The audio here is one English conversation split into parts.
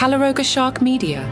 Calaroga Shark Media.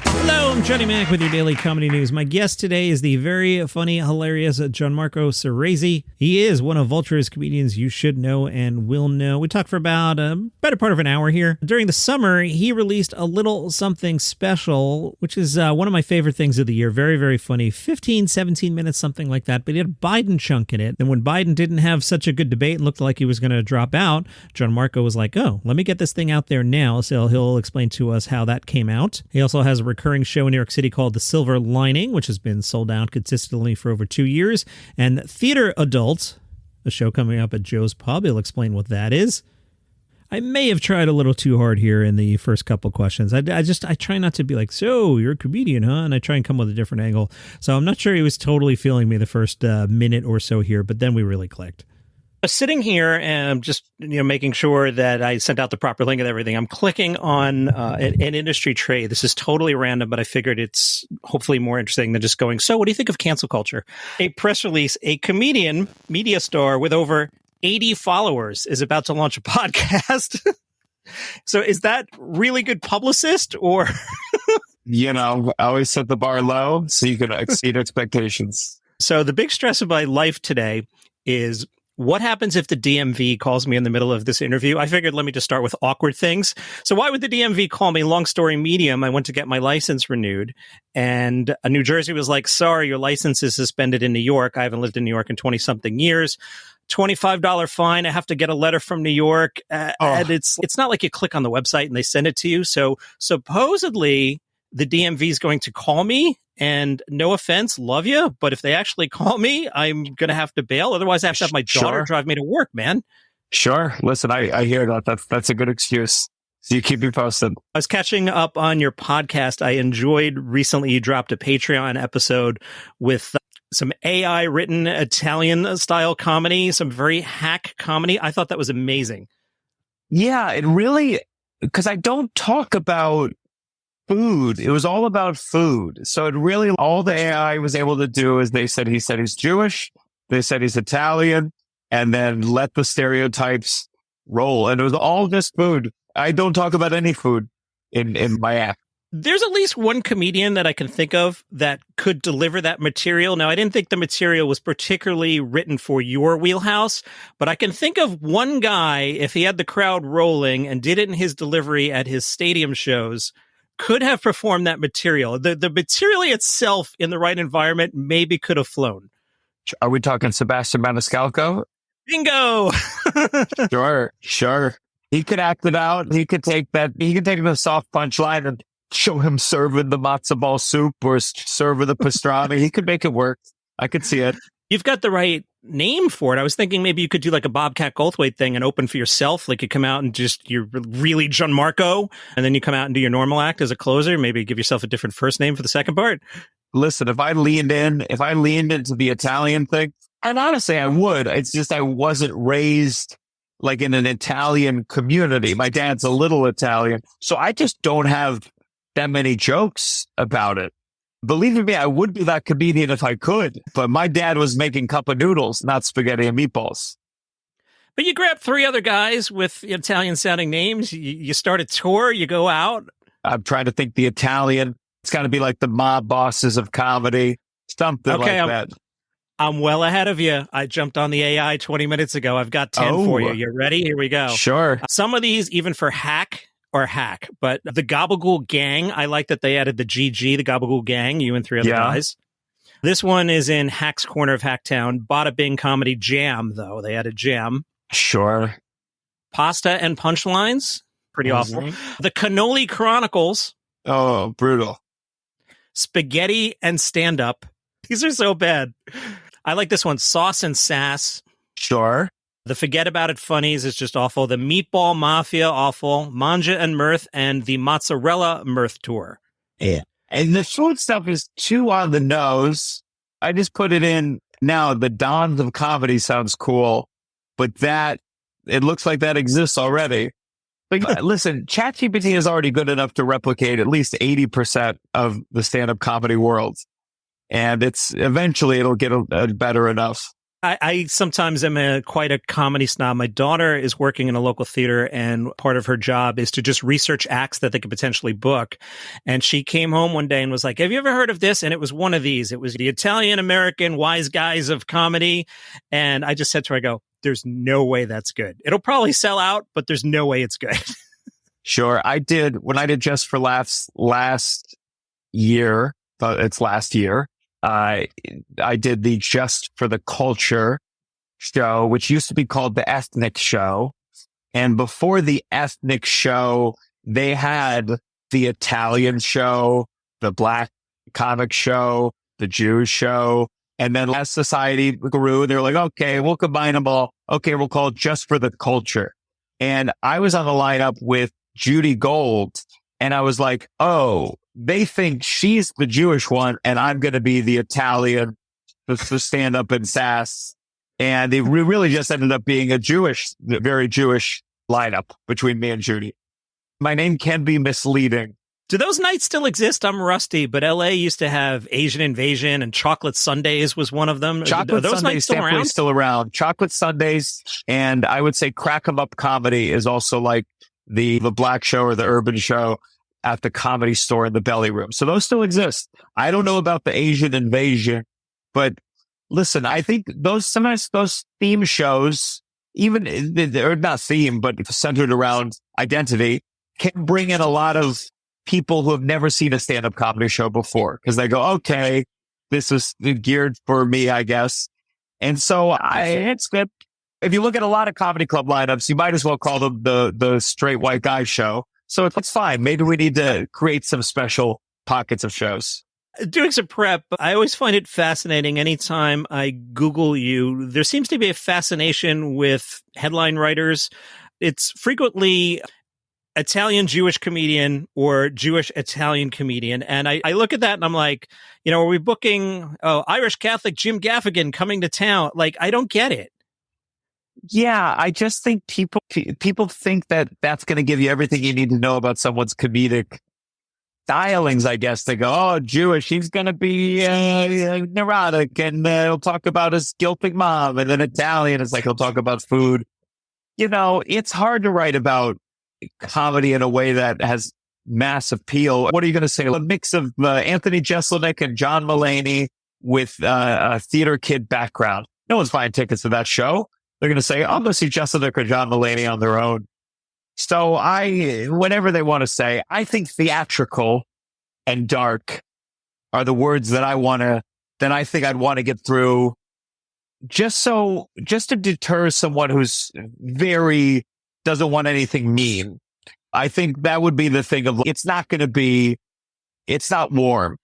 Hello, I'm Johnny Mac with your daily comedy news. My guest today is the very funny, hilarious Gianmarco Soresi. He is one of Vulture's comedians you should know and will know. We talked for about a better part of an hour here. During the summer, he released a little something special, which is one of my favorite things of the year. Very, very funny. 15, 17 minutes, something like that. But he had a Biden chunk in it. And when Biden didn't have such a good debate and looked like he was going to drop out, Gianmarco was like, oh, let me get this thing out there now. So he'll explain to us how that came out. He also has a recurring show in New York City called The Silver Lining, which has been sold out consistently for over 2 years. And Theater Adult, a show coming up at Joe's Pub. He'll explain what that is. I may have tried a little too hard here in the first couple questions. I try not to be like, so you're a comedian, huh? And I try and come with a different angle. So I'm not sure he was totally feeling me the first minute or so here, but then we really clicked. Sitting here and just making sure that I sent out the proper link and everything, I'm clicking on an industry trade. This is totally random, but I figured it's hopefully more interesting than just going, so what do you think of cancel culture? A press release, a comedian, media star with over 80 followers is about to launch a podcast. So is that really good publicist or? I always set the bar low so you can exceed expectations. So the big stress of my life today is, what happens if the DMV calls me in the middle of this interview? I figured, let me just start with awkward things. So why would the DMV call me? Long story medium, I went to get my license renewed, and New Jersey was like, sorry, your license is suspended in New York. I haven't lived in New York in 20-something years. $25 fine. I have to get a letter from New York. And it's not like you click on the website and they send it to you. So supposedly the DMV is going to call me. And no offense, love you, but if they actually call me, I'm going to have to bail. Otherwise, I have to have my daughter drive me to work, man. Sure. Listen, I hear that. That's a good excuse. So you keep me posted. I was catching up on your podcast. I enjoyed recently you dropped a Patreon episode with some AI written Italian style comedy, some very hack comedy. I thought that was amazing. Yeah, it really, because I don't talk about food. It was all about food. So it really, all the AI was able to do is he said he's Jewish. They said he's Italian, and then let the stereotypes roll. And it was all just food. I don't talk about any food in my app. There's at least one comedian that I can think of that could deliver that material. Now, I didn't think the material was particularly written for your wheelhouse, but I can think of one guy, if he had the crowd rolling and did it in his delivery at his stadium shows, could have performed that material. The material itself in the right environment maybe could have flown. Are we talking Sebastian Maniscalco? Bingo! Sure. He could act it out. He could take the soft punchline and show him serving the matzo ball soup or serving the pastrami. He could make it work. I could see it. You've got the right name for it. I was thinking maybe you could do like a Bobcat Goldthwait thing and open for yourself. Like you come out and you're really Gianmarco, and then you come out and do your normal act as a closer. Maybe give yourself a different first name for the second part. Listen, if I leaned into the Italian thing, and honestly, I would. It's just I wasn't raised like in an Italian community. My dad's a little Italian, so I just don't have that many jokes about it. Believe me, I would be that comedian if I could, but my dad was making cup of noodles, not spaghetti and meatballs. But you grab 3 other guys with Italian-sounding names, you start a tour, you go out. I'm trying to think the Italian. It's got to be like the mob bosses of comedy, something like that. I'm well ahead of you. I jumped on the AI 20 minutes ago. I've got 10 for you. You ready? Here we go. Sure. Some of these, even for hack, but the Gabagool Gang, I like that they added the GG, the Gabagool Gang, you and 3 other guys. This one is in Hack's Corner of Hacktown. Bada Bing Comedy Jam, though. They added Jam. Sure. Pasta and Punchlines. Pretty awful. The Cannoli Chronicles. Oh, brutal. Spaghetti and Stand-Up. These are so bad. I like this one. Sauce and Sass. Sure. The Forget About It Funnies is just awful. The Meatball Mafia, awful. Manja and Mirth, and the Mozzarella Mirth Tour. Yeah. And the food stuff is too on the nose. I just put it in. Now, the Dons of Comedy sounds cool, but it looks like that exists already. But listen, ChatGPT is already good enough to replicate at least 80% of the stand-up comedy world. And eventually it'll get better enough. I sometimes am quite a comedy snob. My daughter is working in a local theater, and part of her job is to just research acts that they could potentially book. And she came home one day and was like, have you ever heard of this? And it was one of these. It was the Italian-American wise guys of comedy. And I just said to her, I go, there's no way that's good. It'll probably sell out, but there's no way it's good. Sure. When I did Just for Laughs last year, it's last year, I did the Just for the Culture show, which used to be called the Ethnic Show. And before the Ethnic Show, they had the Italian show, the Black comic show, the Jewish show. And then as society grew, they were like, okay, we'll combine them all. Okay, we'll call it Just for the Culture. And I was on the lineup with Judy Gold, and I was like, oh, they think she's the Jewish one, and I'm going to be the Italian, the stand up and sass. And it really just ended up being a very Jewish lineup between me and Judy. My name can be misleading. Do those nights still exist? I'm rusty, but LA used to have Asian Invasion, and Chocolate Sundays was one of them. Chocolate Sundays definitely still around. Chocolate Sundays, and I would say Crack 'em Up Comedy is also like the Black Show or the Urban Show at the Comedy Store in the Belly Room. So those still exist. I don't know about the Asian Invasion, but listen, I think sometimes those theme shows, even they're not theme, but centered around identity, can bring in a lot of people who have never seen a stand-up comedy show before, because they go, okay, this is geared for me, I guess. And so it's good. If you look at a lot of comedy club lineups, you might as well call them the straight white guy show. So it's fine. Maybe we need to create some special pockets of shows. Doing some prep, I always find it fascinating. Anytime I Google you, there seems to be a fascination with headline writers. It's frequently Italian Jewish comedian or Jewish Italian comedian. And I look at that and I'm like, are we booking Irish Catholic Jim Gaffigan coming to town? Like, I don't get it. Yeah, I just think people think that that's going to give you everything you need to know about someone's comedic stylings, I guess. They go, oh, Jewish, he's going to be neurotic, and he'll talk about his guilty mom. And then Italian is like, he'll talk about food. It's hard to write about comedy in a way that has mass appeal. What are you going to say? A mix of Anthony Jeselnik and John Mulaney with a theater kid background. No one's buying tickets to that show. They're going to say, I'll go see Jeselnik or John Mulaney on their own. So whatever they want to say, I think theatrical and dark are the words that I think I'd want to get through just to deter someone who's doesn't want anything mean. I think that would be the thing of, it's not warm.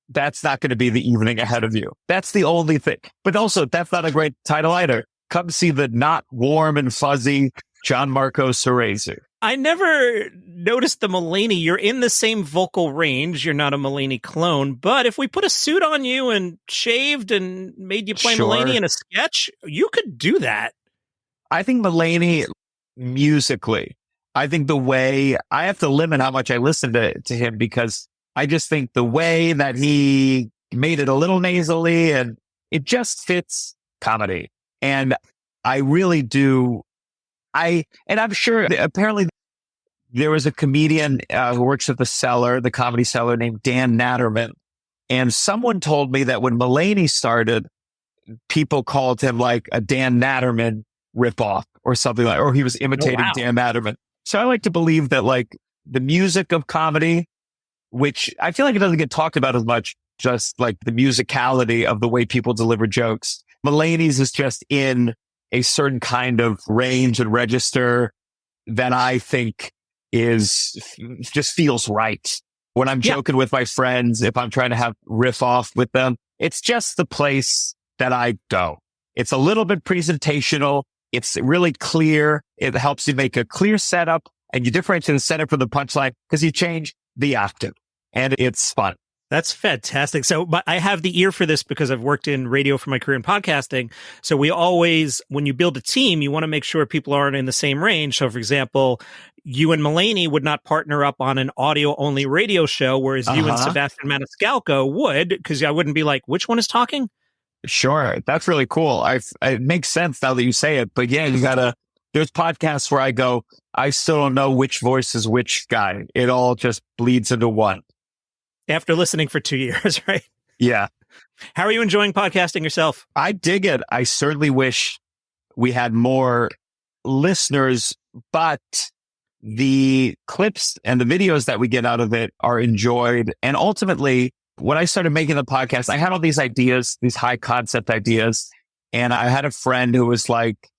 That's not going to be the evening ahead of you. That's the only thing. But also, that's not a great title either. Come see the not warm and fuzzy Gianmarco Soresi. I never noticed the Mulaney. You're in the same vocal range. You're not a Mulaney clone. But if we put a suit on you and shaved and made you play Mulaney in a sketch, you could do that. I think Mulaney, musically, I think the way I have to limit how much I listen to him, because I just think the way that he made it a little nasally, and it just fits comedy. And I really do. And I'm sure apparently there was a comedian who works at the Comedy Cellar, named Dan Natterman. And someone told me that when Mulaney started, people called him like a Dan Natterman ripoff or something like, or he was imitating Dan Natterman. So I like to believe that like the music of comedy, which I feel like it doesn't get talked about as much, just like the musicality of the way people deliver jokes. Mulaney's is just in a certain kind of range and register that I think just feels right. When I'm joking with my friends, if I'm trying to have riff off with them, it's just the place that I go. It's a little bit presentational. It's really clear. It helps you make a clear setup, and you differentiate the setup from the punchline because you change the octave, and it's fun. That's fantastic. So, but I have the ear for this because I've worked in radio for my career in podcasting. So we always, when you build a team, you want to make sure people aren't in the same range. So for example, you and Mulaney would not partner up on an audio only radio show, whereas you and Sebastian Maniscalco would, because I wouldn't be like, which one is talking? Sure. That's really cool. It makes sense now that you say it, but yeah, there's podcasts where I go, I still don't know which voice is which guy. It all just bleeds into one. After listening for 2 years, right? Yeah. How are you enjoying podcasting yourself? I dig it. I certainly wish we had more listeners, but the clips and the videos that we get out of it are enjoyed. And ultimately, when I started making the podcast, I had all these ideas, these high concept ideas. And I had a friend who was like,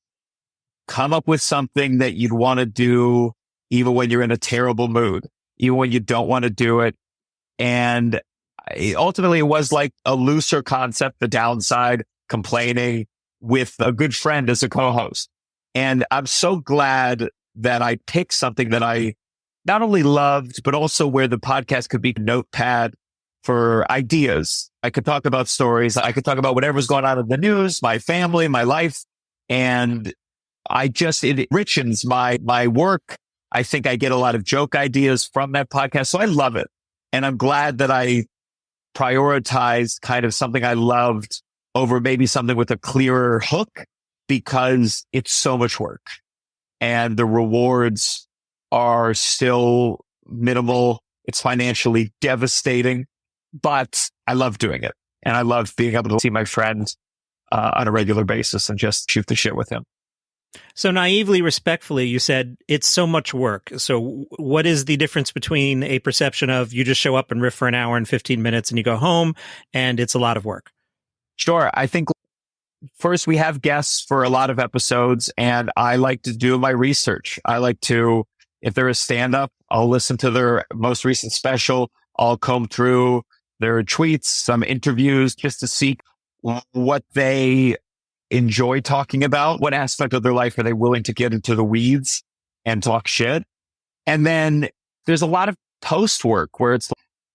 come up with something that you'd want to do, even when you're in a terrible mood, even when you don't want to do it. And ultimately, it was like a looser concept, the downside, complaining with a good friend as a co-host. And I'm so glad that I picked something that I not only loved, but also where the podcast could be a notepad for ideas. I could talk about stories. I could talk about whatever's going on in the news, my family, my life. And it enriches my work. I think I get a lot of joke ideas from that podcast. So I love it. And I'm glad that I prioritized kind of something I loved over maybe something with a clearer hook, because it's so much work and the rewards are still minimal. It's financially devastating, but I love doing it. And I love being able to see my friend on a regular basis and just shoot the shit with him. So naively, respectfully, you said it's so much work. So what is the difference between a perception of you just show up and riff for an hour and 15 minutes and you go home and it's a lot of work? Sure. I think first we have guests for a lot of episodes, and I like to do my research. I like to, if they're a stand-up, I'll listen to their most recent special. I'll comb through their tweets, some interviews, just to see what they enjoy talking about. What aspect of their life are they willing to get into the weeds and talk shit? And then there's a lot of post work where it's,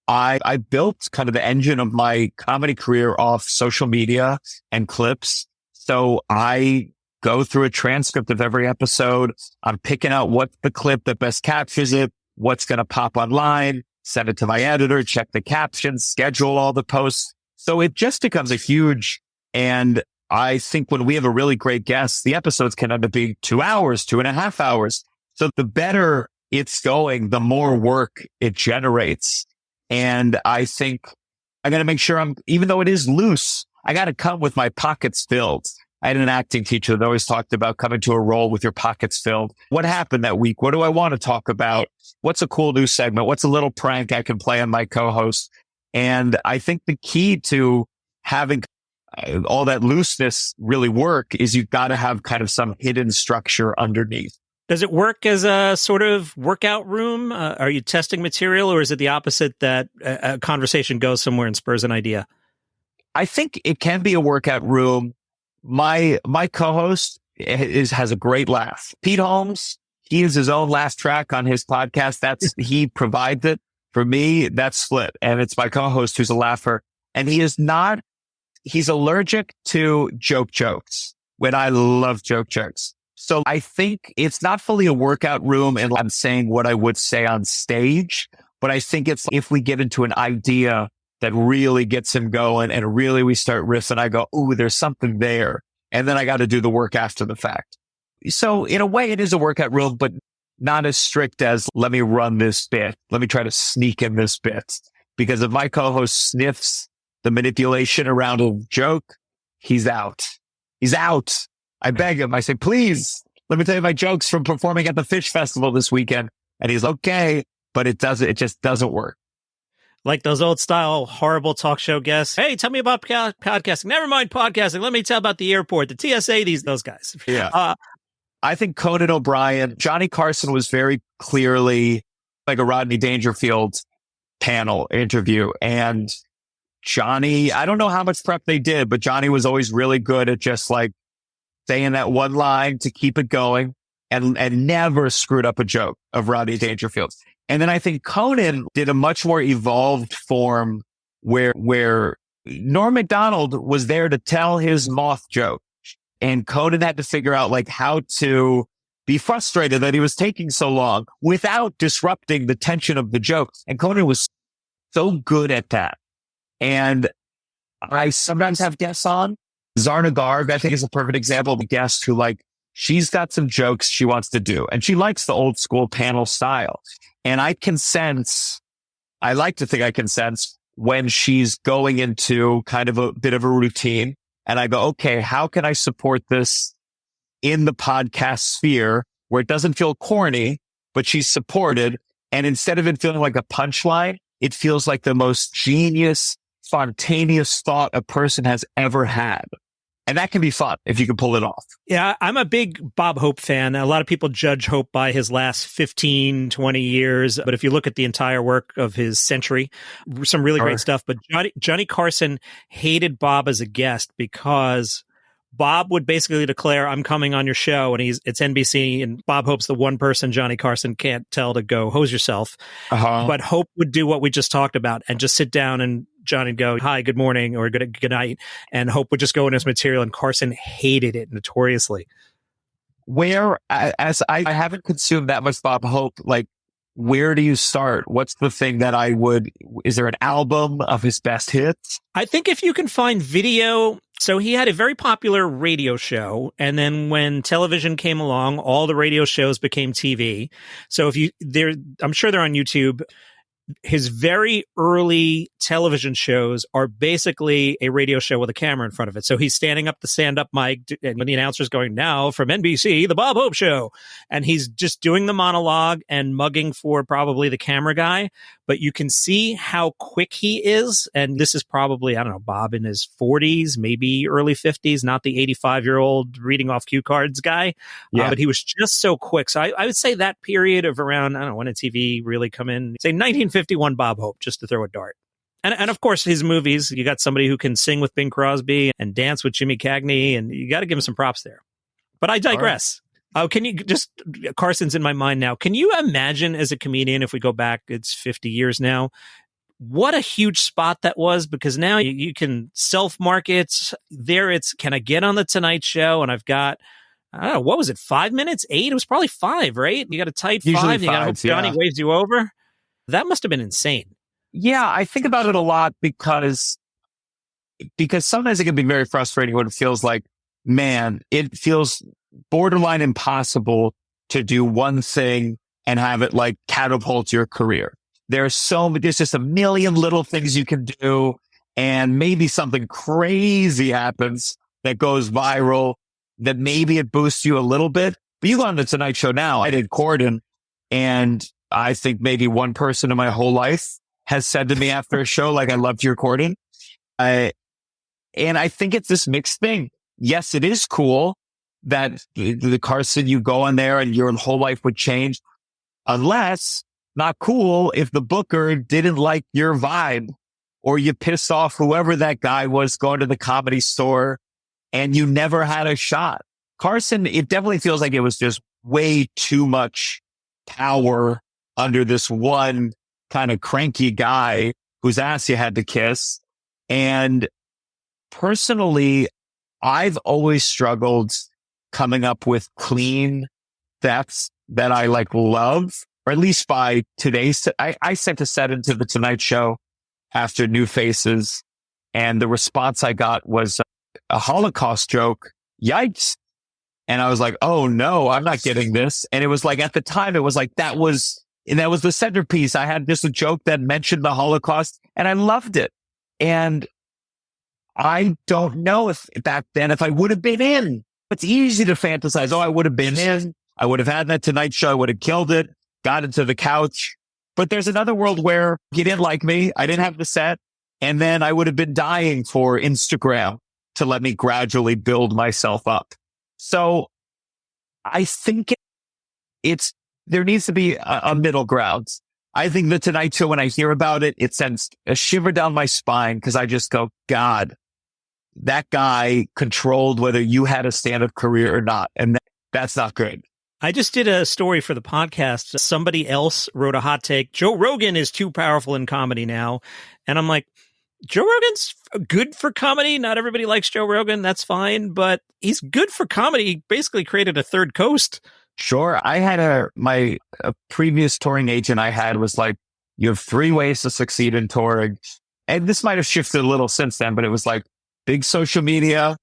I built kind of the engine of my comedy career off social media and clips. So I go through a transcript of every episode. I'm picking out what's the clip that best captures it, what's going to pop online, send it to my editor, check the captions, schedule all the posts. So it just becomes a huge, and I think when we have a really great guest, the episodes can end up being 2 hours, 2.5 hours. So the better it's going, the more work it generates. And I think I got to make sure even though it is loose, I got to come with my pockets filled. I had an acting teacher that always talked about coming to a role with your pockets filled. What happened that week? What do I want to talk about? What's a cool new segment? What's a little prank I can play on my co-host? And I think the key to having all that looseness really work is you've got to have kind of some hidden structure underneath. Does it work as a sort of workout room? Are you testing material, or is it the opposite, that a conversation goes somewhere and spurs an idea? I think it can be a workout room. My co-host has a great laugh. Pete Holmes, he has his own laugh track on his podcast. He provides it. For me, that's split. And it's my co-host who's a laugher. And he's allergic to jokes when I love jokes. So I think it's not fully a workout room and I'm saying what I would say on stage, but I think it's if we get into an idea that really gets him going and really we start riffing, I go, ooh, there's something there. And then I got to do the work after the fact. So in a way it is a workout room, but not as strict as let me run this bit. Let me try to sneak in this bit. Because if my co-host sniffs the manipulation around a joke, he's out. He's out. I beg him. I say, please, let me tell you my jokes from performing at the Fish Festival this weekend. And he's okay, but it just doesn't work. Like those old style, horrible talk show guests. Hey, tell me about podcasting. Never mind podcasting. Let me tell about the airport, the TSA, those guys. Yeah. I think Conan O'Brien, Johnny Carson was very clearly like a Rodney Dangerfield panel interview. And Johnny, I don't know how much prep they did, but Johnny was always really good at just like saying that one line to keep it going and never screwed up a joke of Rodney Dangerfield. And then I think Conan did a much more evolved form where Norm Macdonald was there to tell his moth joke. And Conan had to figure out like how to be frustrated that he was taking so long without disrupting the tension of the joke. And Conan was so good at that. And I sometimes have guests on Zarna Garg, I think, is a perfect example of a guest who, like, she's got some jokes she wants to do, and she likes the old school panel style. And I like to think I can sense when she's going into kind of a bit of a routine. And I go, okay, how can I support this in the podcast sphere where it doesn't feel corny, but she's supported? And instead of it feeling like a punchline, it feels like the most genius, spontaneous thought a person has ever had. And that can be fun if you can pull it off. Yeah, I'm a big Bob Hope fan. A lot of people judge Hope by his last 15, 20 years. But if you look at the entire work of his century, some really great stuff. But Johnny Carson hated Bob as a guest because Bob would basically declare, I'm coming on your show, and it's NBC, and Bob Hope's the one person Johnny Carson can't tell to go hose yourself. But Hope would do what we just talked about and just sit down, and Johnny would go, hi, good morning, or good night, and Hope would just go in his material, and Carson hated it notoriously. Where, as I haven't consumed that much Bob Hope, like, where do you start? What's the thing that is there an album of his best hits? I think if you can find video. So he had a very popular radio show. And then when television came along, all the radio shows became TV. So I'm sure they're on YouTube. His very early television shows are basically a radio show with a camera in front of it. So he's standing up the stand-up mic, and when the announcer's going, now from NBC, The Bob Hope Show. And he's just doing the monologue and mugging for probably the camera guy. But you can see how quick he is. And this is probably, I don't know, Bob in his 40s, maybe early 50s, not the 85-year-old reading off cue cards guy. Yeah. But he was just so quick. So I would say that period of around, I don't know, when did TV really come in? Say 1951 Bob Hope, just to throw a dart. And of course, his movies, you got somebody who can sing with Bing Crosby and dance with Jimmy Cagney, and you got to give him some props there. But I digress. Can you just, Carson's in my mind now. Can you imagine as a comedian, if we go back, it's 50 years now, what a huge spot that was? Because now you can self-market. There can I get on the Tonight Show? And I've got, I don't know, what was it, 5 minutes? 8? It was probably 5, right? You got a tight Usually 5. You got to hope Johnny waves you over. That must have been insane. Yeah, I think about it a lot because sometimes it can be very frustrating when it feels like, man, it feels borderline impossible to do one thing and have it like catapult your career. There's just a million little things you can do, and maybe something crazy happens that goes viral, that maybe it boosts you a little bit. But you go on the Tonight Show now. I did Corden, and I think maybe one person in my whole life has said to me after a show, like, I loved your Corden. And I think it's this mixed thing. Yes, it is cool that the Carson, you go on there and your whole life would change, unless not cool if the booker didn't like your vibe, or you pissed off whoever that guy was going to the Comedy Store and you never had a shot. Carson, it definitely feels like it was just way too much power under this one kind of cranky guy whose ass you had to kiss. And personally, I've always struggled coming up with clean thefts that I like love, or at least by today's. I sent a set into the Tonight Show after New Faces, and the response I got was a Holocaust joke. Yikes. And I was like, oh no, I'm not getting this. And it was like, at the time, it was like, that was the centerpiece. I had just a joke that mentioned the Holocaust, and I loved it. And I don't know if back then, if I would have been in. It's easy to fantasize. Oh, I would have been in. I would have had that Tonight Show. I would have killed it, got into the couch. But there's another world where you didn't like me. I didn't have the set. And then I would have been dying for Instagram to let me gradually build myself up. So I think there needs to be a middle ground. I think the Tonight Show, when I hear about it, it sends a shiver down my spine, because I just go, God, that guy controlled whether you had a stand-up career or not. And that's not good. I just did a story for the podcast. Somebody else wrote a hot take. Joe Rogan is too powerful in comedy now. And I'm like, Joe Rogan's good for comedy. Not everybody likes Joe Rogan. That's fine. But he's good for comedy. He basically created a third coast. Sure. I had my previous touring agent I had was like, you have 3 ways to succeed in touring. And this might have shifted a little since then, but it was like big social media,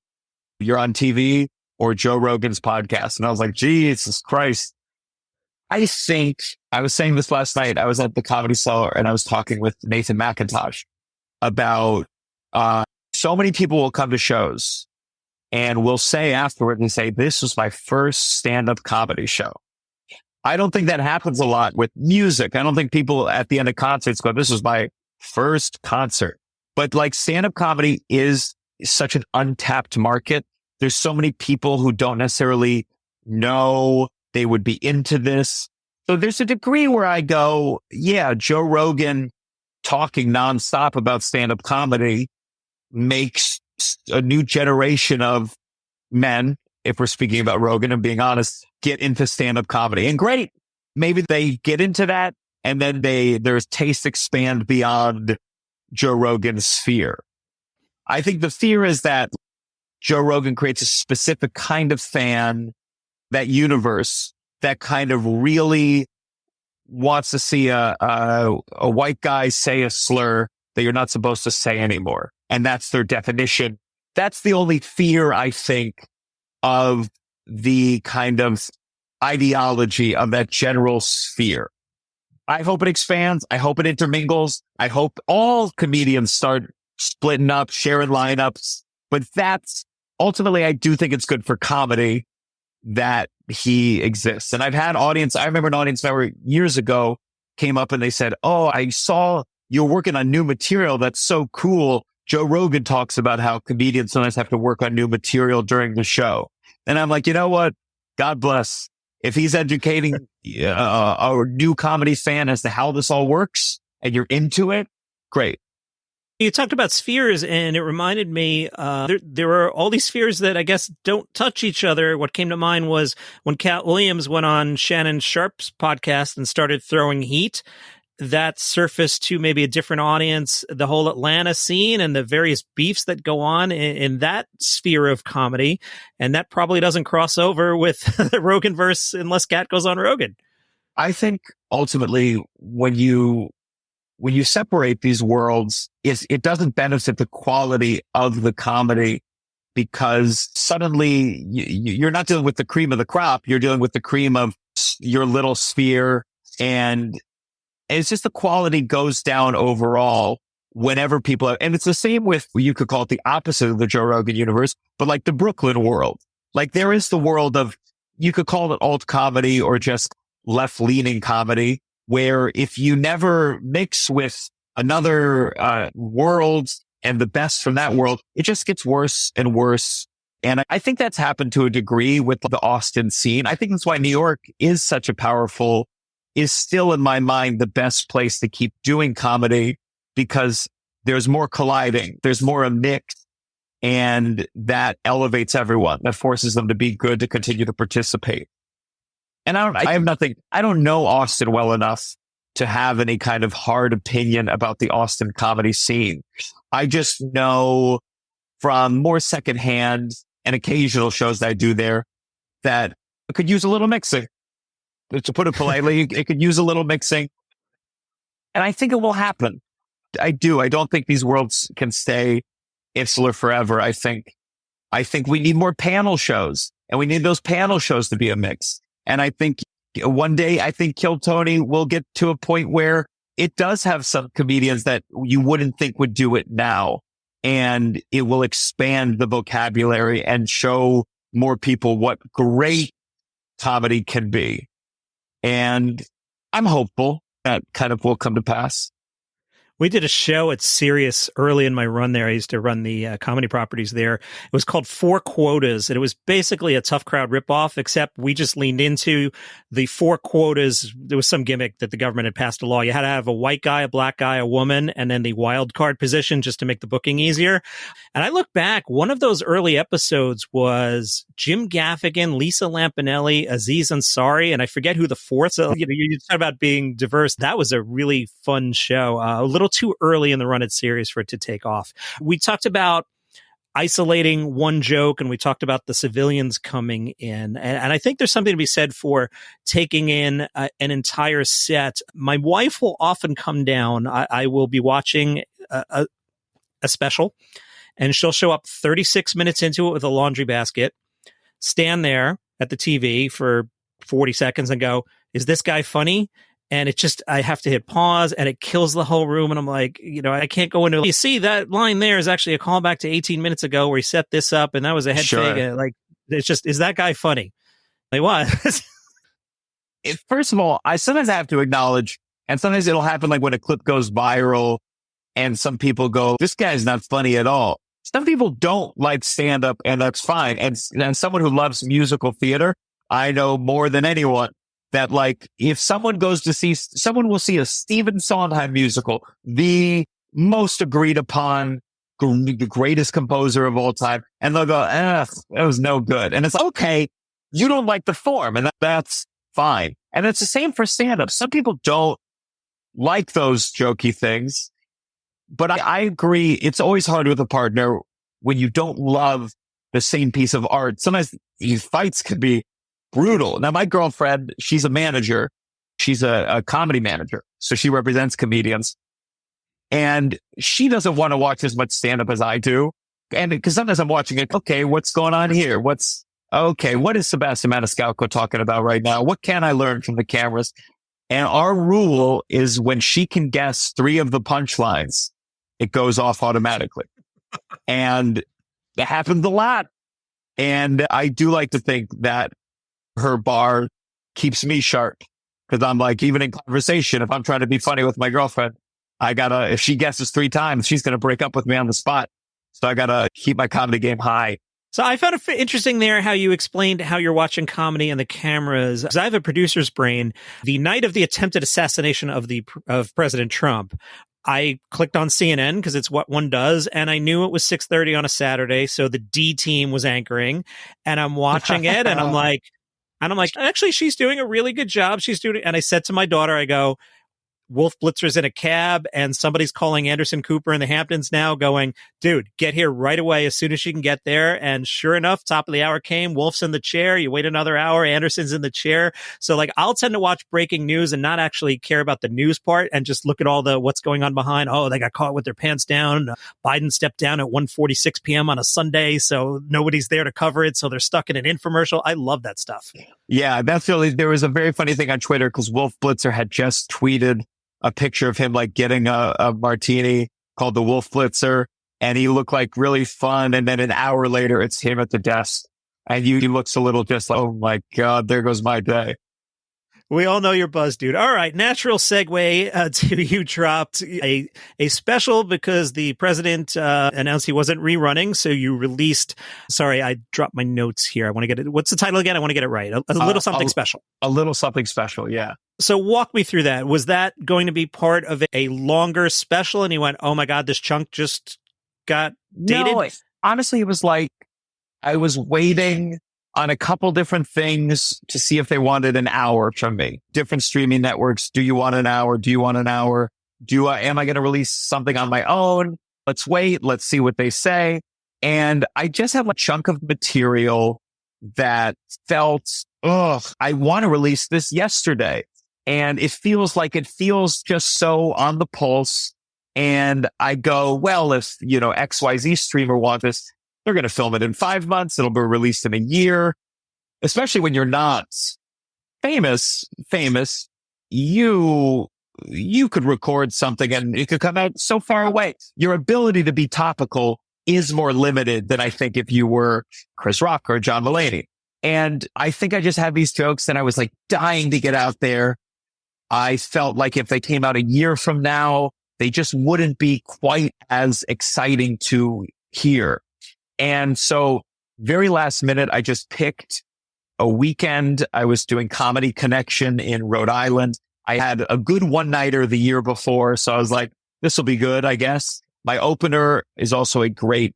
you're on TV or Joe Rogan's podcast. And I was like, Jesus Christ. I think I was saying this last night. I was at the Comedy Cellar and I was talking with Nathan McIntosh about so many people will come to shows and will say afterward and say, this was my first stand-up comedy show. I don't think that happens a lot with music. I don't think people at the end of concerts go, this was my first concert. But like stand-up comedy is such an untapped market. There's so many people who don't necessarily know they would be into this. So there's a degree where I go, yeah, Joe Rogan talking nonstop about stand-up comedy makes a new generation of men, if we're speaking about Rogan and being honest, get into stand-up comedy. And great, maybe they get into that and then their tastes expand beyond Joe Rogan's sphere. I think the fear is that Joe Rogan creates a specific kind of fan, that universe that kind of really wants to see a white guy say a slur that you're not supposed to say anymore. And that's their definition. That's the only fear, I think, of the kind of ideology of that general sphere. I hope it expands. I hope it intermingles. I hope all comedians start splitting up, sharing lineups. But that's ultimately, I do think it's good for comedy that he exists. And I've had I remember an audience member years ago came up and they said, oh, I saw you're working on new material. That's so cool. Joe Rogan talks about how comedians sometimes have to work on new material during the show. And I'm like, you know what? God bless. If he's educating a new comedy fan as to how this all works and you're into it, great. You talked about spheres, and it reminded me, there are all these spheres that I guess don't touch each other. What came to mind was when Cat Williams went on Shannon Sharp's podcast and started throwing heat, that surfaced to maybe a different audience, the whole Atlanta scene and the various beefs that go on in that sphere of comedy. And that probably doesn't cross over with the Roganverse unless Cat goes on Rogan. I think ultimately when you separate these worlds, it doesn't benefit the quality of the comedy because suddenly you're not dealing with the cream of the crop. You're dealing with the cream of your little sphere. And it's just the quality goes down overall whenever and it's the same with, you could call it the opposite of the Joe Rogan universe, but like the Brooklyn world. Like there is the world of, you could call it alt comedy or just left-leaning comedy, where if you never mix with another world and the best from that world, it just gets worse and worse. And I think that's happened to a degree with the Austin scene. I think that's why New York is still in my mind the best place to keep doing comedy, because there's more colliding, there's more a mix, and that elevates everyone. That forces them to be good, to continue to participate. And I don't know Austin well enough to have any kind of hard opinion about the Austin comedy scene. I just know from more secondhand and occasional shows that I do there that it could use a little mixing. To put it politely, it could use a little mixing. And I think it will happen. I do. I don't think these worlds can stay insular forever. I think we need more panel shows, and we need those panel shows to be a mix. And I think one day, I think Kill Tony will get to a point where it does have some comedians that you wouldn't think would do it now. And it will expand the vocabulary and show more people what great comedy can be. And I'm hopeful that kind of will come to pass. We did a show at Sirius early in my run there. I used to run the comedy properties there. It was called Four Quotas, and it was basically a Tough Crowd ripoff, except we just leaned into the four quotas. There was some gimmick that the government had passed a law. You had to have a white guy, a black guy, a woman, and then the wild card position just to make the booking easier. And I look back, one of those early episodes was Jim Gaffigan, Lisa Lampanelli, Aziz Ansari, and I forget who the fourth. So, you talk about being diverse. That was a really fun show. A little too early in the run at series for it to take off. We talked about isolating one joke, and we talked about the civilians coming in. And I think there's something to be said for taking in an entire set. My wife will often come down. I will be watching a special, and she'll show up 36 minutes into it with a laundry basket, stand there at the TV for 40 seconds and go, is this guy funny? And it just, I have to hit pause and it kills the whole room. And I'm like, I can't go into, you see that line there is actually a callback to 18 minutes ago where he set this up and that was a head fake. And like, it's just, is that guy funny? Like, what? First of all, I sometimes have to acknowledge, and sometimes it'll happen like when a clip goes viral and some people go, this guy's not funny at all. Some people don't like stand up and that's fine. And someone who loves musical theater, I know more than anyone that like if someone goes to see, someone will see a Stephen Sondheim musical, the most agreed upon, the greatest composer of all time. And they'll go, that was no good. And it's like, okay, you don't like the form and that's fine. And it's the same for stand up. Some people don't like those jokey things, but I agree. It's always hard with a partner when you don't love the same piece of art. Sometimes these fights could be brutal. Now, my girlfriend, she's a manager. She's a comedy manager. So she represents comedians. And she doesn't want to watch as much stand-up as I do. And because sometimes I'm watching it, okay, what's going on here? What is Sebastian Maniscalco talking about right now? What can I learn from the cameras? And our rule is when she can guess 3 of the punchlines, it goes off automatically. And it happens a lot. And I do like to think that her bar keeps me sharp because I'm like, even in conversation, if I'm trying to be funny with my girlfriend, if she guesses 3 times, she's going to break up with me on the spot. So I got to keep my comedy game high. So I found it interesting there how you explained how you're watching comedy and the cameras. Because I have a producer's brain. The night of the attempted assassination of President Trump, I clicked on CNN because it's what one does, and I knew it was 6:30 on a Saturday, so the D team was anchoring, and I'm watching it, and I'm like, actually, she's doing a really good job. And I said to my daughter, I go, Wolf Blitzer's in a cab and somebody's calling Anderson Cooper in the Hamptons now going, dude, get here right away as soon as she can get there. And sure enough, top of the hour came, Wolf's in the chair. You wait another hour, Anderson's in the chair. So like I'll tend to watch breaking news and not actually care about the news part and just look at all the what's going on behind. Oh, they got caught with their pants down. Biden stepped down at 1:46 p.m. on a Sunday. So nobody's there to cover it. So they're stuck in an infomercial. I love that stuff. Yeah, there was a very funny thing on Twitter because Wolf Blitzer had just tweeted a picture of him like getting a martini called the Wolf Blitzer, and he looked like really fun. And then an hour later, it's him at the desk, and he looks a little just like, oh my God, there goes my day. We all know your buzz, dude. All right, natural segue to you dropped a special because the president announced he wasn't rerunning, so you released. Sorry, I dropped my notes here. I want to get it. What's the title again? I want to get it right. A little something special. A little something special, yeah. So walk me through that. Was that going to be part of a longer special? And you went, oh my God, this chunk just got dated? No, honestly, it was like I was waiting on a couple different things to see if they wanted an hour from me. Different streaming networks. Do you want an hour? Do you want an hour? Am I going to release something on my own? Let's wait. Let's see what they say. And I just have a chunk of material that felt, I want to release this yesterday. And it feels just so on the pulse. And I go, well, if, XYZ streamer wants this, they're going to film it in 5 months. It'll be released in a year, especially when you're not famous. You could record something and it could come out so far away. Your ability to be topical is more limited than I think if you were Chris Rock or John Mulaney. And I think I just had these jokes and I was like dying to get out there. I felt like if they came out a year from now, they just wouldn't be quite as exciting to hear. And so very last minute, I just picked a weekend. I was doing Comedy Connection in Rhode Island. I had a good one-nighter the year before. So I was like, this will be good, I guess. My opener is also a great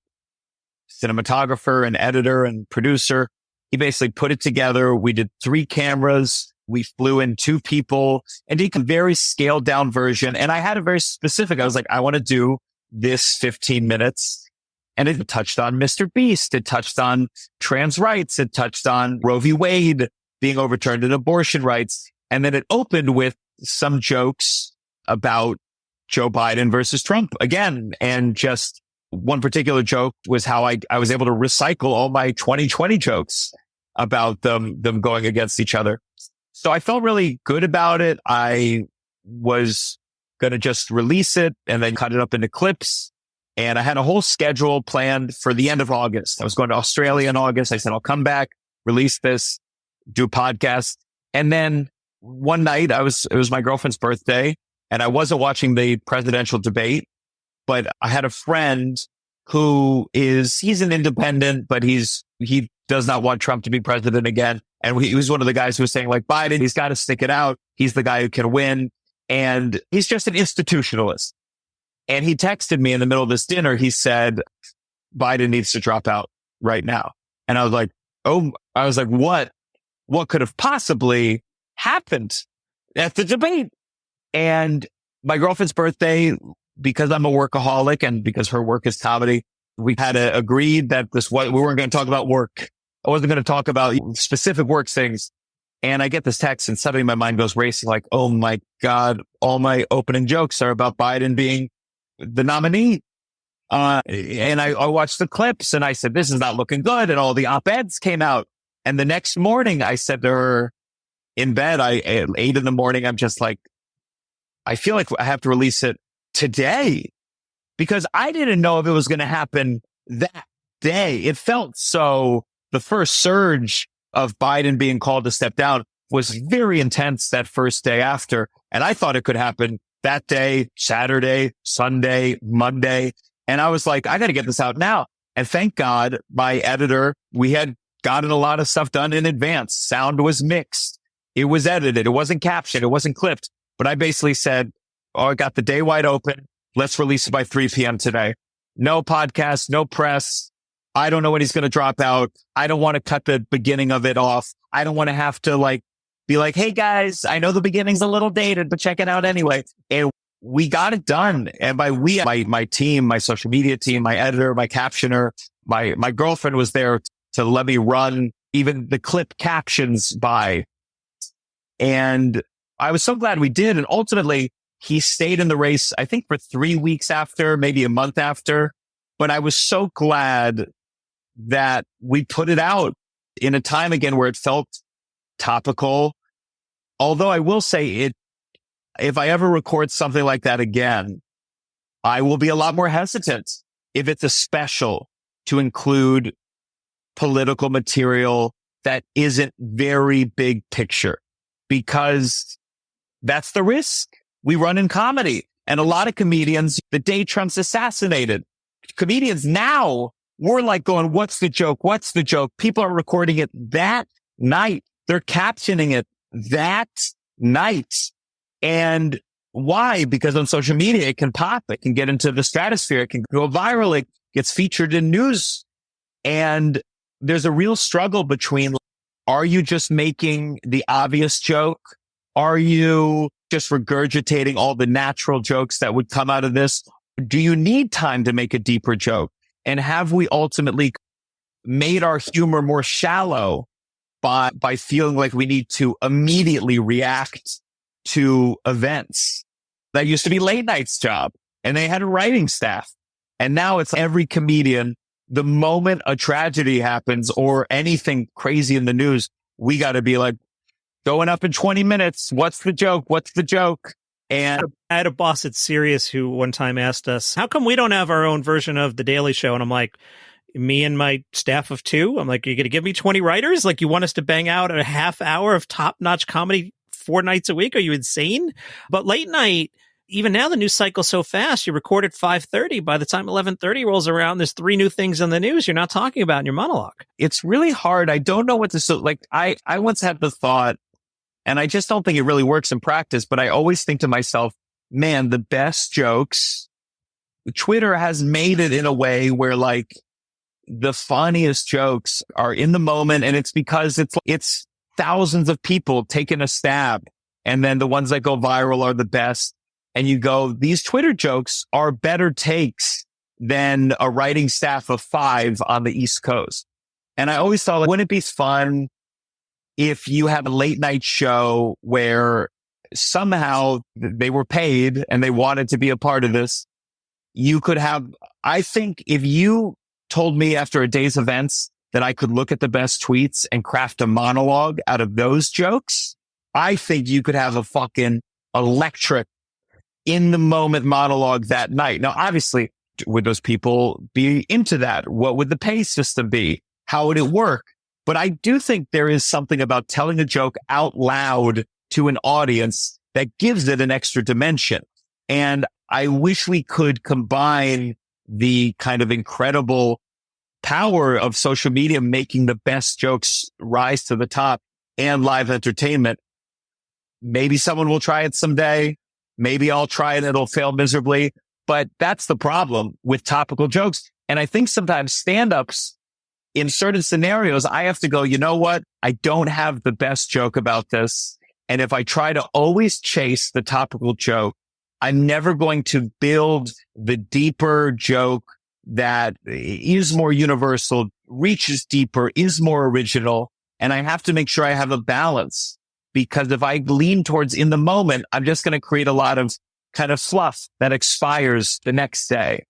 cinematographer and editor and producer. He basically put it together. We did 3 cameras. We flew in 2 people and did a very scaled down version. And I had a very specific, I was like, I want to do this 15 minutes. And it touched on Mr. Beast. It touched on trans rights. It touched on Roe v. Wade being overturned and abortion rights. And then it opened with some jokes about Joe Biden versus Trump again, and just one particular joke was how I was able to recycle all my 2020 jokes about them going against each other. So I felt really good about it. I was going to just release it and then cut it up into clips. And I had a whole schedule planned for the end of August. I was going to Australia in August. I said, I'll come back, release this, do podcast. And then one night it was my girlfriend's birthday and I wasn't watching the presidential debate, but I had a friend he's an independent, but he does not want Trump to be president again. And he was one of the guys who was saying like, Biden, he's got to stick it out. He's the guy who can win. And he's just an institutionalist. And he texted me in the middle of this dinner. He said, Biden needs to drop out right now. And I was like, what could have possibly happened at the debate? And my girlfriend's birthday, because I'm a workaholic and because her work is comedy, we had agreed that we weren't going to talk about work. I wasn't going to talk about specific work things. And I get this text and suddenly my mind goes racing like, oh my God, all my opening jokes are about Biden being the nominee. And I watched the clips and I said, this is not looking good. And all the op-eds came out. And the next morning I said to her in bed, at 8 a.m, I'm just like, I feel like I have to release it today because I didn't know if it was going to happen that day. It felt so, the first surge of Biden being called to step down was very intense that first day after. And I thought it could happen that day, Saturday, Sunday, Monday. And I was like, I got to get this out now. And thank God my editor, we had gotten a lot of stuff done in advance. Sound was mixed. It was edited. It wasn't captioned. It wasn't clipped. But I basically said, I got the day wide open. Let's release it by 3 p.m. today. No podcast, no press. I don't know when he's going to drop out. I don't want to cut the beginning of it off. I don't want to have to be like, hey guys, I know the beginning's a little dated, but check it out anyway. And we got it done. And by my team, my social media team, my editor, my captioner, my girlfriend was there to let me run even the clip captions by. And I was so glad we did. And ultimately he stayed in the race, I think for 3 weeks after, maybe a month after. But I was so glad that we put it out in a time again where it felt topical. Although I will say if I ever record something like that again, I will be a lot more hesitant if it's a special to include political material that isn't very big picture, because that's the risk we run in comedy. And a lot of comedians, the day Trump's assassinated, comedians now, we're like going, what's the joke? What's the joke? People are recording it that night. They're captioning it that night. And why? Because on social media, it can pop. It can get into the stratosphere. It can go viral. It gets featured in news. And there's a real struggle between, are you just making the obvious joke? Are you just regurgitating all the natural jokes that would come out of this? Do you need time to make a deeper joke? And have we ultimately made our humor more shallow by feeling like we need to immediately react to events? That used to be late night's job, and they had a writing staff. And now it's every comedian, the moment a tragedy happens or anything crazy in the news, we got to be like, going up in 20 minutes. What's the joke? What's the joke? And I had a boss at Sirius who one time asked us, how come we don't have our own version of The Daily Show? And I'm like, me and my staff of 2, I'm like, are you going to give me 20 writers? Like, you want us to bang out a half hour of top-notch comedy 4 nights a week? Are you insane? But late night, even now the news cycle's so fast, you record at 5:30. By the time 11:30 rolls around, there's 3 new things in the news you're not talking about in your monologue. It's really hard. I don't know what to, like, I once had the thought, and I just don't think it really works in practice, but I always think to myself, man, the best jokes, Twitter has made it in a way where like the funniest jokes are in the moment. And it's because it's thousands of people taking a stab. And then the ones that go viral are the best. And you go, these Twitter jokes are better takes than a writing staff of 5 on the East Coast. And I always thought, like, wouldn't it be fun if you have a late night show where somehow they were paid and they wanted to be a part of this, you could have, I think if you told me after a day's events that I could look at the best tweets and craft a monologue out of those jokes, I think you could have a fucking electric in the moment monologue that night. Now, obviously, would those people be into that? What would the pay system be? How would it work? But I do think there is something about telling a joke out loud to an audience that gives it an extra dimension. And I wish we could combine the kind of incredible power of social media making the best jokes rise to the top and live entertainment. Maybe someone will try it someday. Maybe I'll try it and it'll fail miserably. But that's the problem with topical jokes. And I think sometimes stand-ups in certain scenarios, I have to go, you know what? I don't have the best joke about this. And if I try to always chase the topical joke, I'm never going to build the deeper joke that is more universal, reaches deeper, is more original. And I have to make sure I have a balance, because if I lean towards in the moment, I'm just going to create a lot of kind of fluff that expires the next day.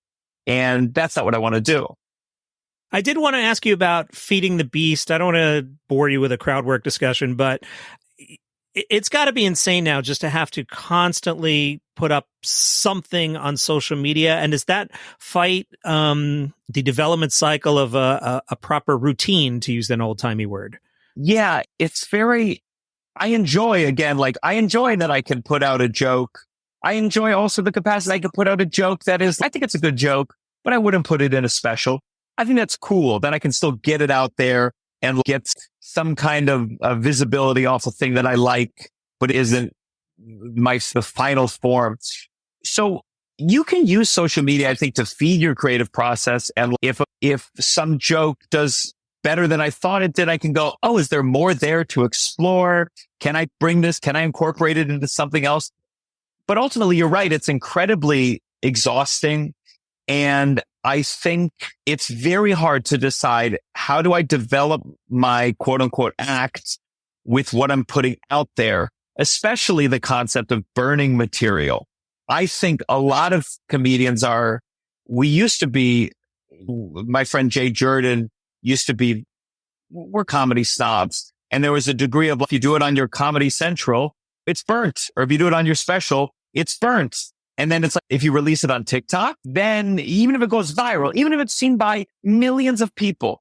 And that's not what I want to do. I did want to ask you about feeding the beast. I don't want to bore you with a crowd work discussion, but it's got to be insane now just to have to constantly put up something on social media. And does that fight the development cycle of a proper routine, to use an old-timey word? Yeah, it's very, I enjoy that I can put out a joke. I enjoy also the capacity I can put out a joke that is, I think it's a good joke, but I wouldn't put it in a special. I think that's cool. Then I can still get it out there and get some kind of visibility off a thing that I like, but isn't the final form. So you can use social media, I think, to feed your creative process. And if some joke does better than I thought it did, I can go, oh, is there more there to explore? Can I bring this? Can I incorporate it into something else? But ultimately, you're right. It's incredibly exhausting. And I think it's very hard to decide, how do I develop my quote unquote act with what I'm putting out there, especially the concept of burning material. I think a lot of comedians my friend Jay Jordan used to be, we're comedy snobs. And there was a degree of, if you do it on your Comedy Central, it's burnt. Or if you do it on your special, it's burnt. And then it's like, if you release it on TikTok, then even if it goes viral, even if it's seen by millions of people,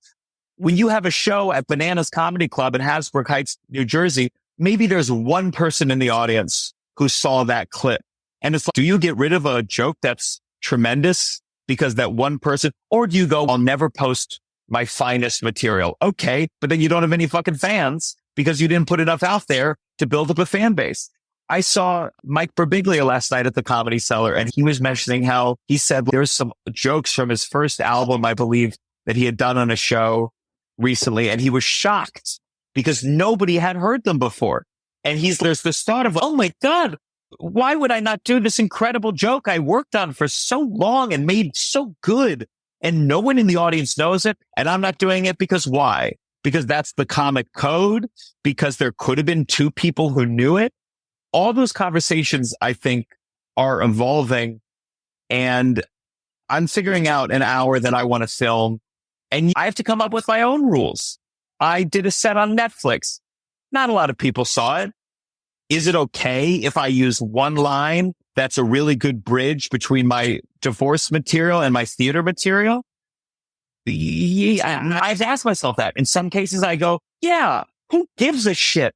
when you have a show at Bananas Comedy Club in Hasbrook Heights, New Jersey, maybe there's one person in the audience who saw that clip. And it's like, do you get rid of a joke that's tremendous because that one person, or do you go, I'll never post my finest material? Okay. But then you don't have any fucking fans because you didn't put enough out there to build up a fan base. I saw Mike Birbiglia last night at the Comedy Cellar, and he was mentioning how he said there's some jokes from his first album, I believe, that he had done on a show recently. And he was shocked because nobody had heard them before. And there's this thought of, oh my God, why would I not do this incredible joke I worked on for so long and made so good? And no one in the audience knows it. And I'm not doing it because why? Because that's the comic code, because there could have been two people who knew it. All those conversations, I think, are evolving, and I'm figuring out an hour that I want to film, and I have to come up with my own rules. I did a set on Netflix. Not a lot of people saw it. Is it okay if I use one line that's a really good bridge between my divorce material and my theater material? I have to ask myself that. In some cases, I go, yeah, who gives a shit?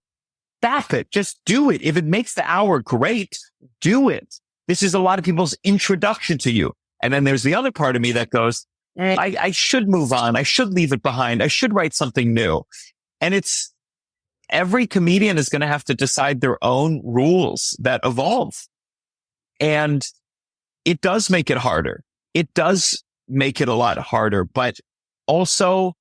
Stop it. Just do it. If it makes the hour great, do it. This is a lot of people's introduction to you. And then there's the other part of me that goes, I should move on. I should leave it behind. I should write something new. And every comedian is going to have to decide their own rules that evolve. And it does make it harder. It does make it a lot harder, but also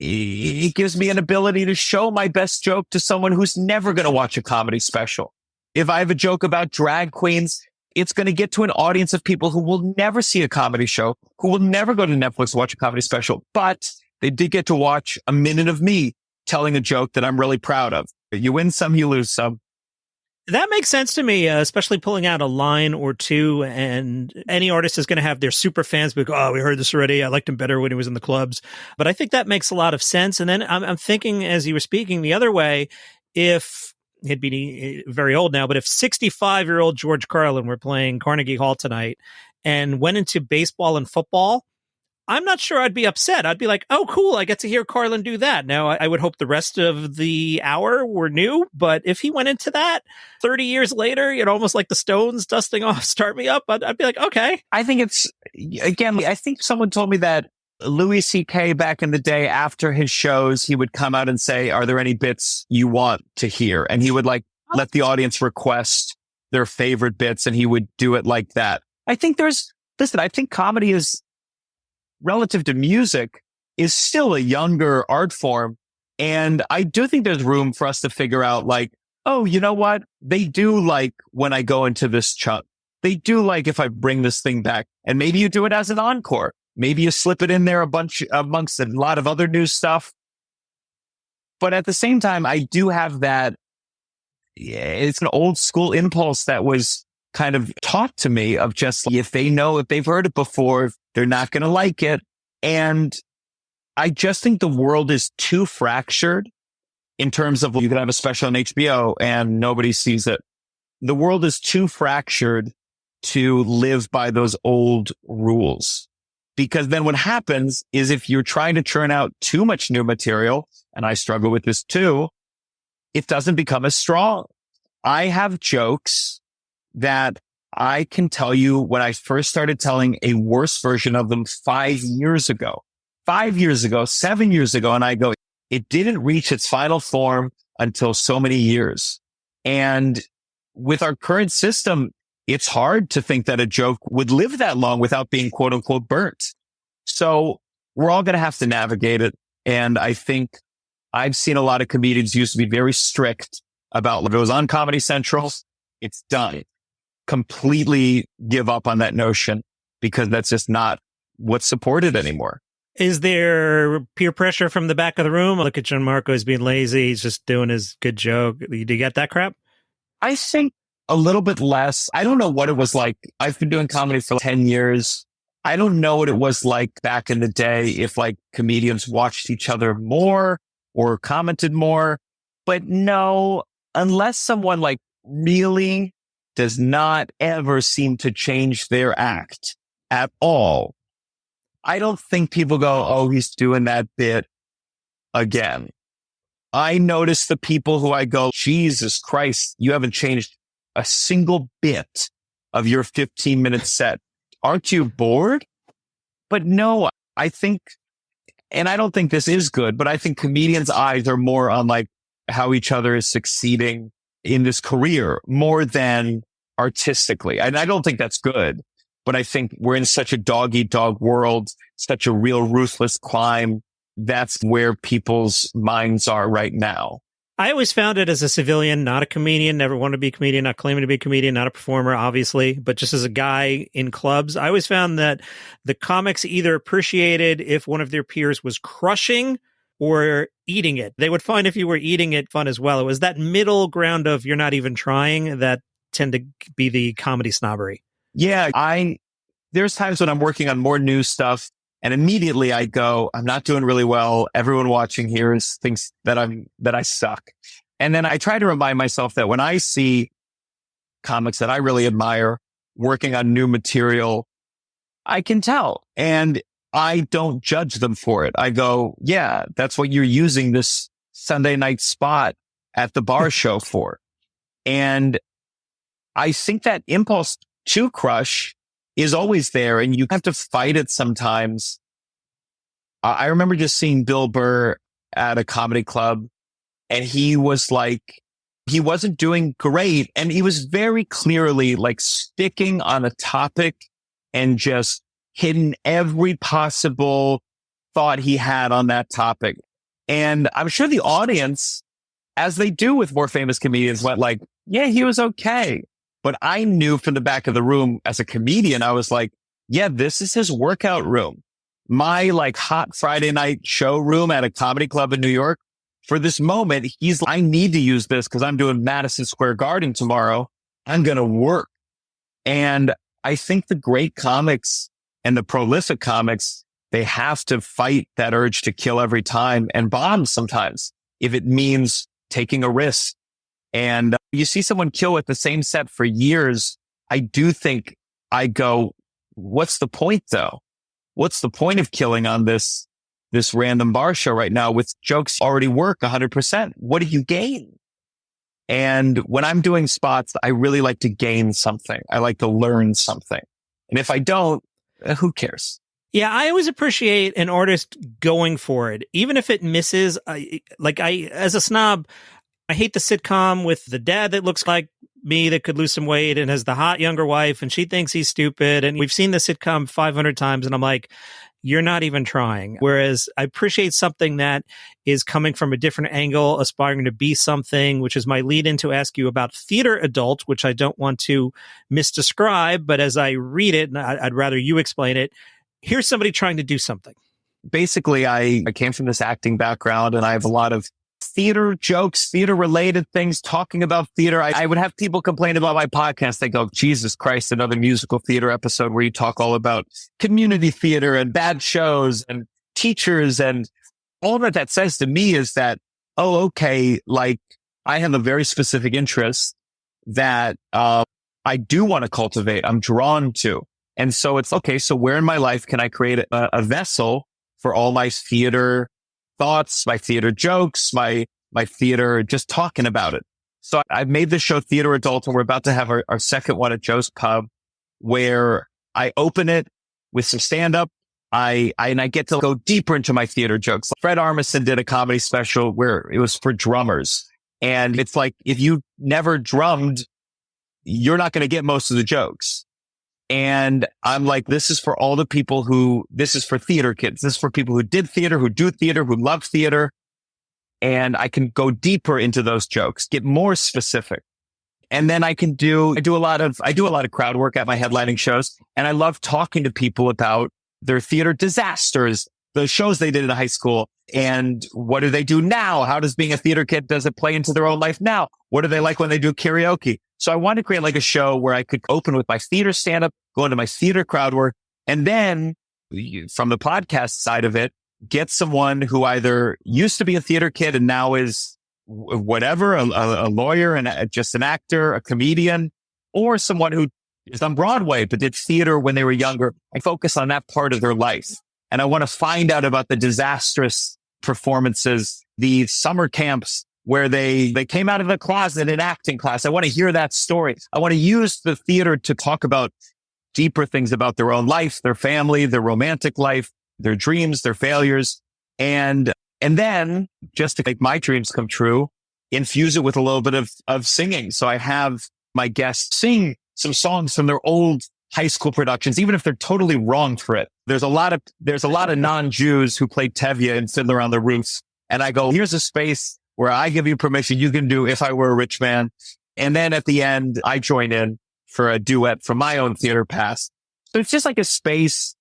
it gives me an ability to show my best joke to someone who's never going to watch a comedy special. If I have a joke about drag queens, it's going to get to an audience of people who will never see a comedy show, who will never go to Netflix to watch a comedy special, but they did get to watch a minute of me telling a joke that I'm really proud of. You win some, you lose some. That makes sense to me, especially pulling out a line or two. And any artist is going to have their super fans be like, oh, we heard this already. I liked him better when he was in the clubs. But I think that makes a lot of sense. And then I'm thinking, as you were speaking the other way, if he'd be very old now, but if 65-year-old George Carlin were playing Carnegie Hall tonight and went into baseball and football, I'm not sure I'd be upset. I'd be like, oh, cool, I get to hear Carlin do that. Now, I would hope the rest of the hour were new, but if he went into that 30 years later, almost like the Stones dusting off Start Me Up, I'd be like, okay. I think I think someone told me that Louis C.K. back in the day after his shows, he would come out and say, are there any bits you want to hear? And he would let the audience request their favorite bits, and he would do it like that. I think I think comedy is, relative to music, is still a younger art form. And I do think there's room for us to figure out oh, you know what? They do like when I go into this chunk. They do like if I bring this thing back, and maybe you do it as an encore. Maybe you slip it in there amongst a lot of other new stuff. But at the same time, I do have that. It's an old school impulse that was kind of taught to me of just, if they've heard it before, they're not going to like it. And I just think the world is too fractured in terms of, you can have a special on HBO and nobody sees it. The world is too fractured to live by those old rules. Because then what happens is, if you're trying to churn out too much new material, and I struggle with this too, it doesn't become as strong. I have jokes that I can tell you when I first started telling a worse version of them 5 years ago, 7 years ago. And I go, it didn't reach its final form until so many years. And with our current system, it's hard to think that a joke would live that long without being quote unquote burnt. So we're all going to have to navigate it. And I think I've seen a lot of comedians used to be very strict about, if it was on Comedy Central, it's done. Completely give up on that notion, because that's just not what's supported anymore. Is there peer pressure from the back of the room? Look at Gianmarco, he's being lazy. He's just doing his good joke. Do you get that crap? I think a little bit less. I don't know what it was like. I've been doing comedy for 10 years. I don't know what it was like back in the day, if comedians watched each other more or commented more. But no, unless someone really does not ever seem to change their act at all, I don't think people go, oh, he's doing that bit again. I notice the people who I go, Jesus Christ, you haven't changed a single bit of your 15-minute set. Aren't you bored? But no, I think, and I don't think this is good, but I think comedians' eyes are more on how each other is succeeding in this career more than artistically. And I don't think that's good, but I think we're in such a dog-eat-dog world, such a real ruthless climb. That's where people's minds are right now. I always found it as a civilian, not a comedian, never wanted to be a comedian, not claiming to be a comedian, not a performer, obviously, but just as a guy in clubs, I always found that the comics either appreciated if one of their peers was crushing or eating it. They would find if you were eating it fun as well. It was that middle ground of you're not even trying that tend to be the comedy snobbery. Yeah. There's times when I'm working on more new stuff, and immediately I go, I'm not doing really well. Everyone watching here thinks that I suck. And then I try to remind myself that when I see comics that I really admire working on new material, I can tell. And I don't judge them for it. I go, yeah, that's what you're using this Sunday night spot at the bar show for. And I think that impulse to crush is always there, and you have to fight it sometimes. I remember just seeing Bill Burr at a comedy club, and he was he wasn't doing great, and he was very clearly sticking on a topic and just hitting every possible thought he had on that topic. And I'm sure the audience, as they do with more famous comedians, went yeah, he was okay. But I knew from the back of the room as a comedian, I was yeah, this is his workout room. My hot Friday night show room at a comedy club in New York for this moment, I need to use this because I'm doing Madison Square Garden tomorrow. I'm going to work. And I think the great comics and the prolific comics, they have to fight that urge to kill every time and bomb sometimes if it means taking a risk. And you see someone kill with the same set for years. I do think I go, what's the point though? What's the point of killing on this random bar show right now with jokes already work 100%? What do you gain? And when I'm doing spots, I really like to gain something. I like to learn something. And if I don't, who cares? Yeah, I always appreciate an artist going for it, even if it misses. As a snob, I hate the sitcom with the dad that looks like me that could lose some weight and has the hot younger wife and she thinks he's stupid. And we've seen the sitcom 500 times and I'm like, you're not even trying. Whereas I appreciate something that is coming from a different angle, aspiring to be something, which is my lead in to ask you about theater adult, which I don't want to misdescribe. But as I read it, and I'd rather you explain it, here's somebody trying to do something. Basically, I came from this acting background and I have a lot of theater jokes, theater related things, talking about theater. I would have people complain about my podcast. They go, Jesus Christ, another musical theater episode where you talk all about community theater and bad shows and teachers. And all that says to me is that, oh, okay, like I have a very specific interest that I do want to cultivate. I'm drawn to. And so it's okay. So where in my life can I create a vessel for all my theater thoughts, my theater jokes, my theater, just talking about it. So I've made this show Theater Adult and we're about to have our second one at Joe's Pub where I open it with some stand up. I get to go deeper into my theater jokes. Fred Armisen did a comedy special where it was for drummers. And it's like, if you never drummed, you're not going to get most of the jokes. And I'm like, this is for all the people this is for theater kids. This is for people who did theater, who do theater, who love theater. And I can go deeper into those jokes, get more specific. And then I do a lot of crowd work at my headlining shows. And I love talking to people about their theater disasters, the shows they did in high school. And what do they do now? How does being a theater kid, does it play into their own life now? What do they like when they do karaoke? So I wanted to create like a show where I could open with my theater stand-up, go into my theater crowd work, and then from the podcast side of it, get someone who either used to be a theater kid and now is whatever, a lawyer and just an actor, a comedian, or someone who is on Broadway but did theater when they were younger. I focus on that part of their life. And I want to find out about the disastrous performances, the summer camps where they came out of the closet in acting class. I want to hear that story. I want to use the theater to talk about deeper things about their own life, their family, their romantic life, their dreams, their failures. And then just to make my dreams come true, infuse it with a little bit of singing. So I have my guests sing some songs from their old high school productions, even if they're totally wrong for it. There's a lot of non-Jews who played Tevye and Fiddler on the Roof. And I go, here's a space where I give you permission. You can do If I Were a Rich Man. And then at the end, I join in for a duet from my own theater past. So it's just like a space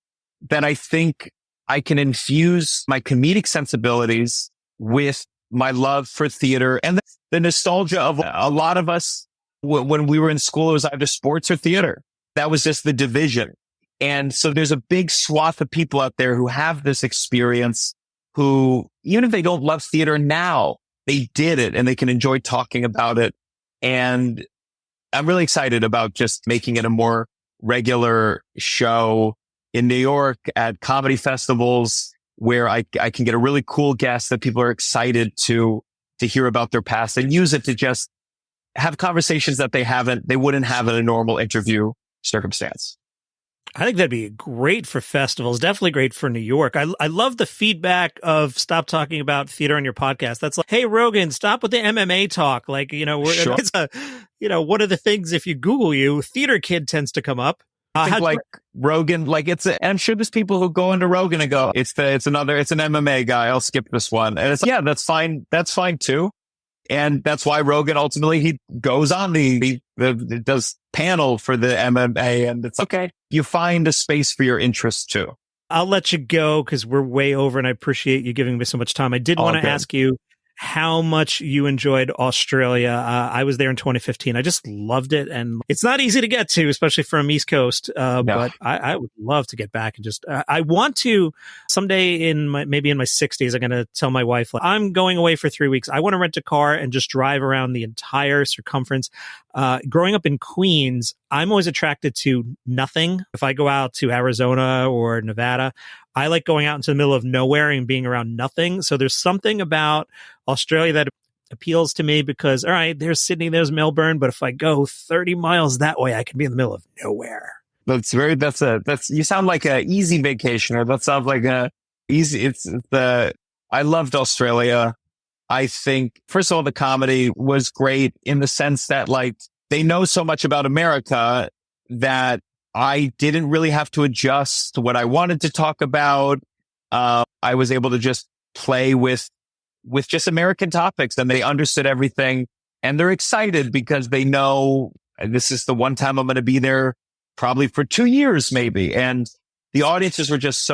that I think I can infuse my comedic sensibilities with my love for theater and the nostalgia of a lot of us when we were in school. It was either sports or theater. That was just the division. And so there's a big swath of people out there who have this experience, who, even if they don't love theater now, they did it and they can enjoy talking about it. And I'm really excited about just making it a more regular show in New York at comedy festivals where I can get a really cool guest that people are excited to hear about their past and use it to just have conversations that they wouldn't have in a normal interview circumstance. I think that'd be great for festivals. Definitely great for New York. I love the feedback of stop talking about theater on your podcast. That's like, hey, Rogan, stop with the MMA talk. Like, Sure. It's one of the things, if you Google you, theater kid tends to come up. I think Rogan, and I'm sure there's people who go into Rogan and go, it's an MMA guy. I'll skip this one. And it's like, yeah, that's fine. That's fine too. And that's why Rogan ultimately, he goes on does panel for the MMA, and it's okay. You find a space for your interests too. I'll let you go because we're way over and I appreciate you giving me so much time. I did want to ask you, how much you enjoyed Australia. I was there in 2015. I just loved it. And it's not easy to get to, especially from East Coast. But I would love to get back and just, I want to someday maybe in my 60s, I'm going to tell my wife, like, I'm going away for 3 weeks. I want to rent a car and just drive around the entire circumference. Growing up in Queens, I'm always attracted to nothing. If I go out to Arizona or Nevada, I like going out into the middle of nowhere and being around nothing. So there's something about Australia that appeals to me because, all right, there's Sydney, there's Melbourne, but if I go 30 miles that way, I can be in the middle of nowhere. You sound like a easy vacation, or that sounds like I loved Australia. I think, first of all, the comedy was great in the sense that, like, they know so much about America that I didn't really have to adjust what I wanted to talk about. I was able to just play with just American topics, and they understood everything, and they're excited because they know this is the one time I'm going to be there probably for 2 years, maybe. And the audiences were just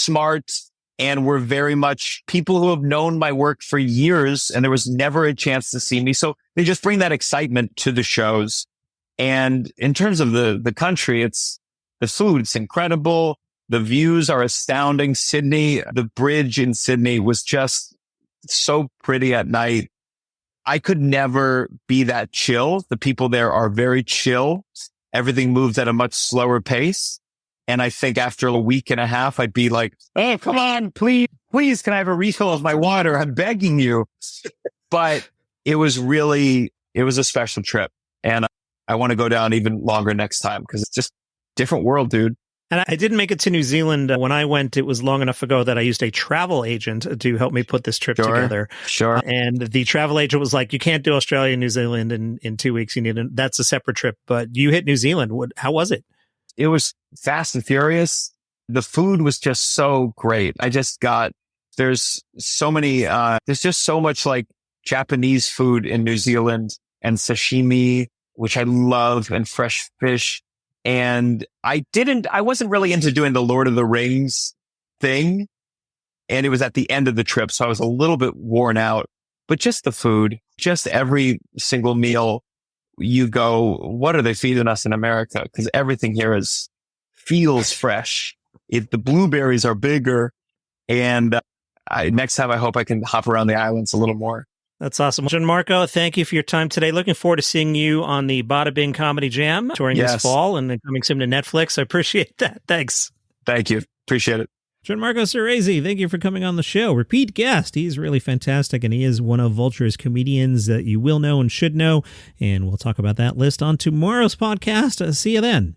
smart, and were very much people who have known my work for years, and there was never a chance to see me. So they just bring that excitement to the shows. And in terms of the country, it's the food, it's incredible. The views are astounding. Sydney, the bridge in Sydney was just so pretty at night. I could never be that chill. The people there are very chill. Everything moves at a much slower pace. And I think after a week and a half, I'd be like, "Oh, come on, please, can I have a refill of my water? I'm begging you." But it was a special trip. And I want to go down even longer next time because it's just different world, dude. And I didn't make it to New Zealand. When I went, it was long enough ago that I used a travel agent to help me put this trip together. Sure. And the travel agent was like, "You can't do Australia and New Zealand in 2 weeks. That's a separate trip." But you hit New Zealand. How was it? It was fast and furious. The food was just so great. There's just so much like Japanese food in New Zealand, and sashimi, which I love, and fresh fish. And I wasn't really into doing the Lord of the Rings thing. And it was at the end of the trip, so I was a little bit worn out. But just the food, just every single meal, you go, what are they feeding us in America? Because everything here feels fresh. The blueberries are bigger. And next time, I hope I can hop around the islands a little more. That's awesome. Gianmarco, thank you for your time today. Looking forward to seeing you on the Bada Bing Comedy Jam touring this fall and then coming soon to Netflix. I appreciate that. Thanks. Thank you. Appreciate it. Gianmarco Soresi, thank you for coming on the show. Repeat guest. He's really fantastic, and he is one of Vulture's comedians that you will know and should know. And we'll talk about that list on tomorrow's podcast. See you then.